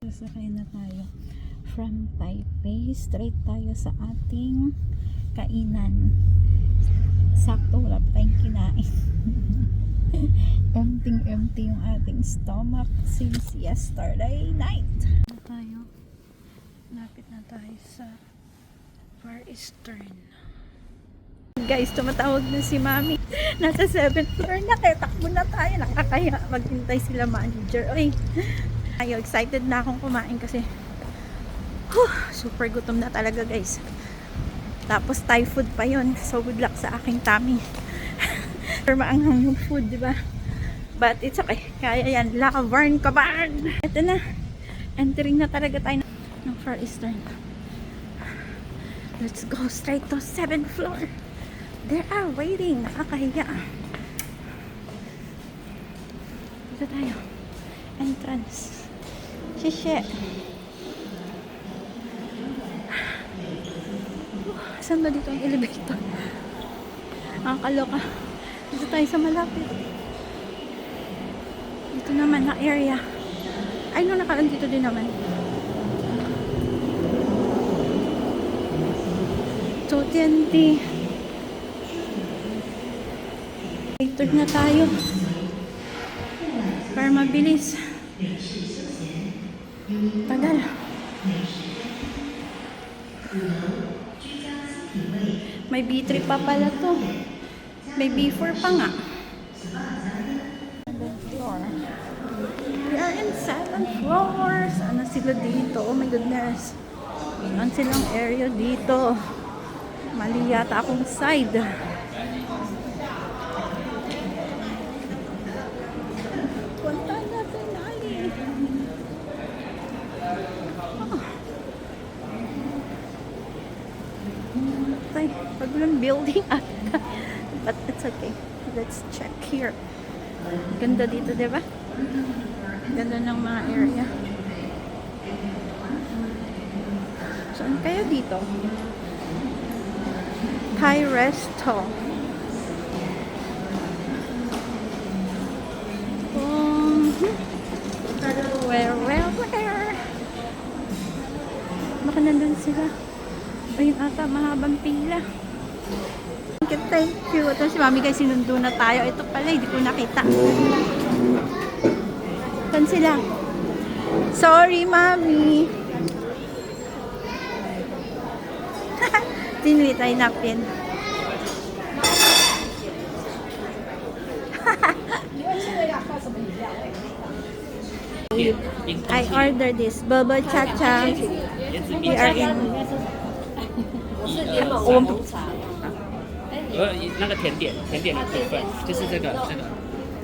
Sasakay na tayo from Taipei. Straight tayo sa ating kainan. Sakto, wala pa tayong kinain. Empty yung ating stomach since yesterday night. Napit na tayo sa Far Eastern. Guys, tumatawag na si Mami. Nasa 7th floor na. Kaya takbo na tayo. Nakakaya maghintay sila manager. Oy, ayo, excited na akong kumain kasi super gutom na talaga, guys. Tapos Thai food pa yon. So good luck sa aking tummy. Pero maanghang yung food, di ba? But it's okay. Kaya yan. Lakabarn kabarn. Ito na. Entering na talaga tayo ng Far Eastern. Let's go straight to 7th floor. They are waiting. Nakakahiya. Dito tayo. Entrance. Shishe. Saan ba dito ang elevator? Nakakaloka. Dito tayo sa malapit. Dito naman na area. Ay, no, dito din naman. So, TNT. Elevator na tayo. Para mabilis. Tagal. May B3 pa pala to. May B4 pa nga. 7th floor. We are in 7th floor. Saan sila dito? Oh my goodness. Saan silang area dito? Mali yata akong side. Punta natin ali. Pagulong building ata. But it's okay. Let's check here. Ganda dito, diba? Ganda ng mga area. Saan kayo dito? Thai resto. Where? Baka nandun sila. Ayun ata, mahabang pila. Thank you. Ito si Mami, guys, sinundo na tayo. Ito pala, hindi ko nakita. Saan sila? Sorry, Mami. Tinili tayo napin. I ordered this boba cha-cha. We are in 那个甜点的部分就是这个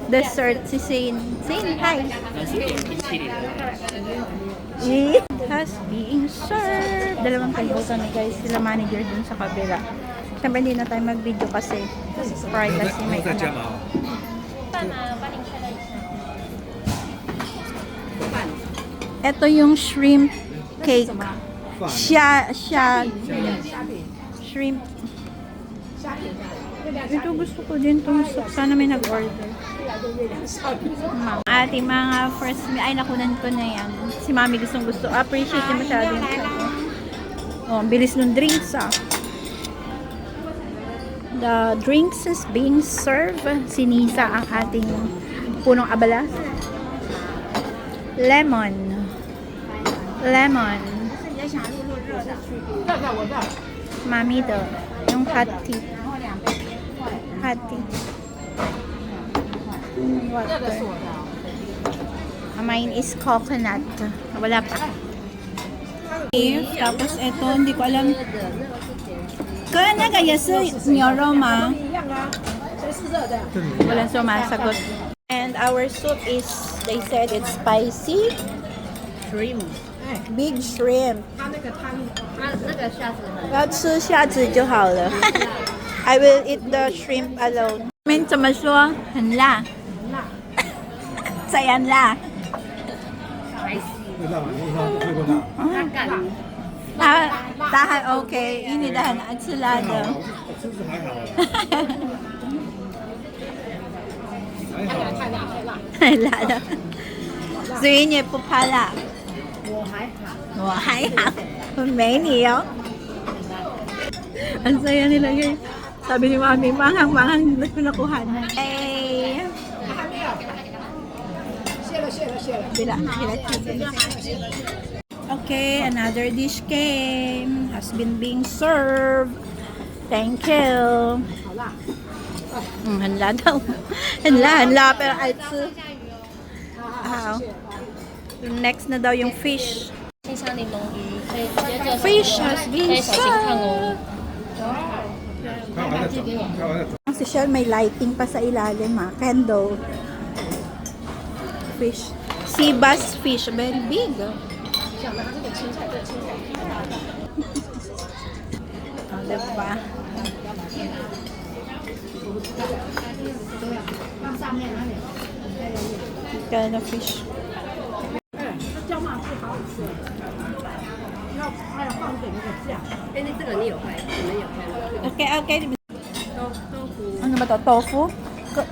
dessert si Zane. Zane, hi. 那是点冰淇淋的。 It has being served. Dalawang kaibutan na, guys. Sila manager dun sa kabila. Siyempre hindi na tayo mag-video kasi privacy may anak. Ito yung shrimp cake. Shrimp. Ito gusto ko din itong soup. Sana may nag-order. Ating mga first meal. Ay, nakunan ko na yan. Si Mami gusto. Appreciate niya masyado yung soup. Oh, ang bilis ng drinks, ah. The drinks is being served. Sinisa ang ating punong abala. Lemon. Mami daw. Yung hot tea. Water. Mine is coconut. Wala pa. Tapos ito, hindi ko alam. Kaya na kaya sa nyoro ma. Walang sumasagot. And our soup is, they said it's spicy. Shrimp. Big shrimp. 要吃虾子就好了。I will eat the shrimp alone. 面怎么说？很辣。怎样辣？他还 OK， 因为他很爱吃辣的。吃是还好。太辣了。所以你也不怕辣。我还好，没你哦。Ang saya nila guys. Sabi ni Mami, manghang-manghang na pinakuha na. Hey! Okay, another dish came. Has been being served. Thank you. Hanla daw. Hanla. Pero ay tsu. Next na daw yung fish. 新香柠檬鱼可以直接就 Fish has 可 been 以手型烫 served. 哦。 Ang social may lighting pa sa ilalim candle. Fish. Sea bass fish. Very big. Diba? Kaya na fish. 这个你有拍，你们有拍吗？ Okay. 豆腐， Ano ba to? Tofu?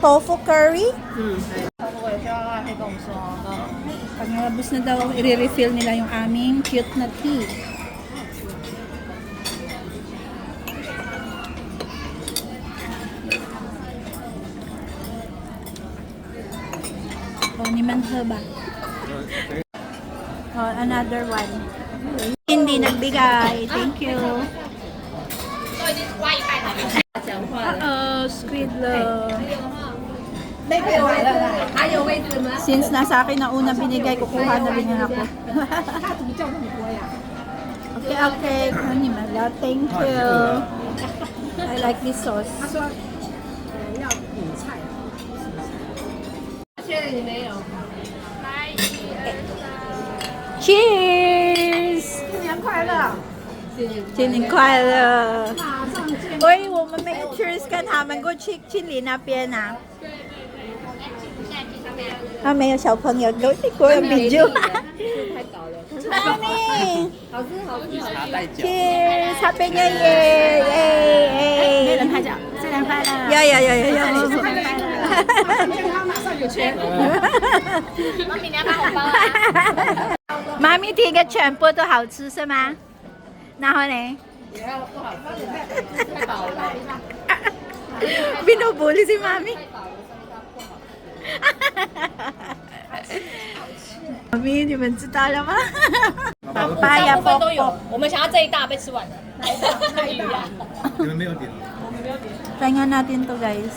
Tofu curry? 如果有需要的话可以跟我们说。 Pag nalabos na daw, i-refill nila yung aming cute na tea. Oh, ni man ba? Oh, another one. Hindi nagbigay. Thank you. 都已经挖一半了，讲话了。 Oh, squid love. 没被我了，还有位置吗？ Since nasa akin na una binigay, kukuha na rin yan ako. Okay. Kanimala, thank you. I like this sauce. 确认你没有。 Cheers! 新年快乐！喂，我们没有 cheers 跟他们过去邻那边啊。他没有小朋友，都是国人比较。太搞了。妈咪好吃好吃好吃。茶带脚。 ，Cheers! Happy New Year! 没人拍照，新年快乐。有。妈咪你要发红包啊！妈咪提个全部都好吃是吗？然后呢？不好吃，太饱了。 Binubuli si Mami. Mami, 你们知道了吗？大 Papaya 部分都有 pokpok.，我们想要这一大被吃完了。那鱼啊，你们没有点？ Try natin to guys.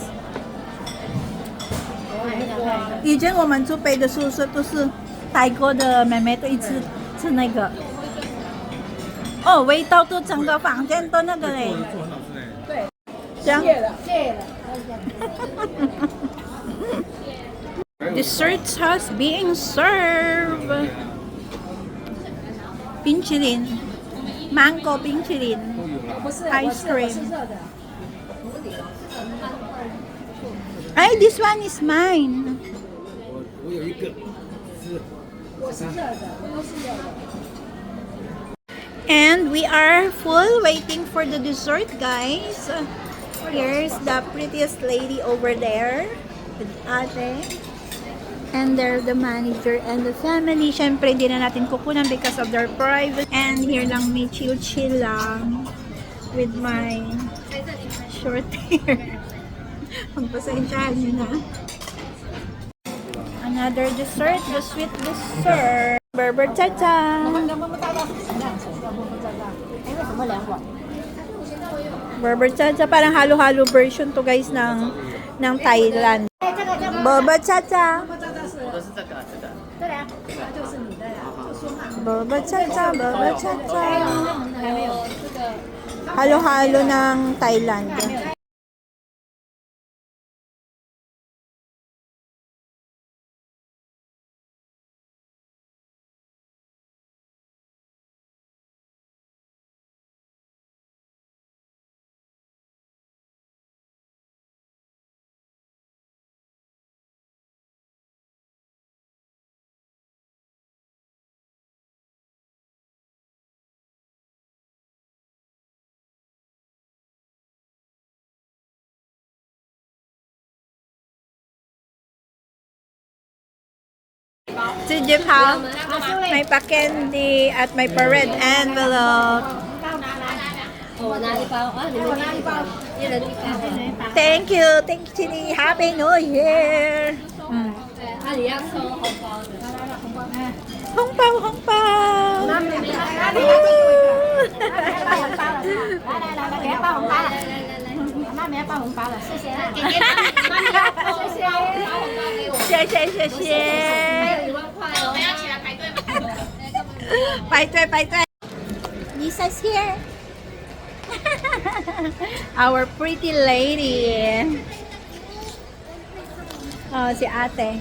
以前我们住北的宿舍都是泰国的妹妹都一直吃那个。哦，味道都整个房间都那个嘞。做很好吃哎。这样。Desserts has being served. 冰淇淋，mango 冰淇淋，ice cream。哎，this one is mine。我有一个是。 And we are full waiting for the dessert, guys. Here's the prettiest lady over there with ate. And there's the manager and the family. Syempre, hindi na natin kukunan because of their private. And here lang may chill-chill lang with my short hair. Pagpasensyahan nyo na. Another dessert, the sweet dessert. Berber cha-cha. Berber cha-cha, parang halo-halo version to guys ng Thailand. Boba cha-cha. 我的是这个，Boba cha-cha, boba cha-cha. 还没有这个。 Halo-halo ng Thailand. Si Jeff Hao, may pa-candy at may pa-red envelope. 我拿一包啊，你们拿一包，一人一包。 Thank you, Chini. Happy New Year. 啊，你要收红包的。 Hong bao, hong bao. 来来来，给他包红包了。妈咪要包红包了，谢谢啊。给给妈咪要包红包，包红包给我。谢谢谢谢。 1万块哦。我们要起来排队吗？排队排队。Lisa's here. Our pretty lady. Oh, si ate.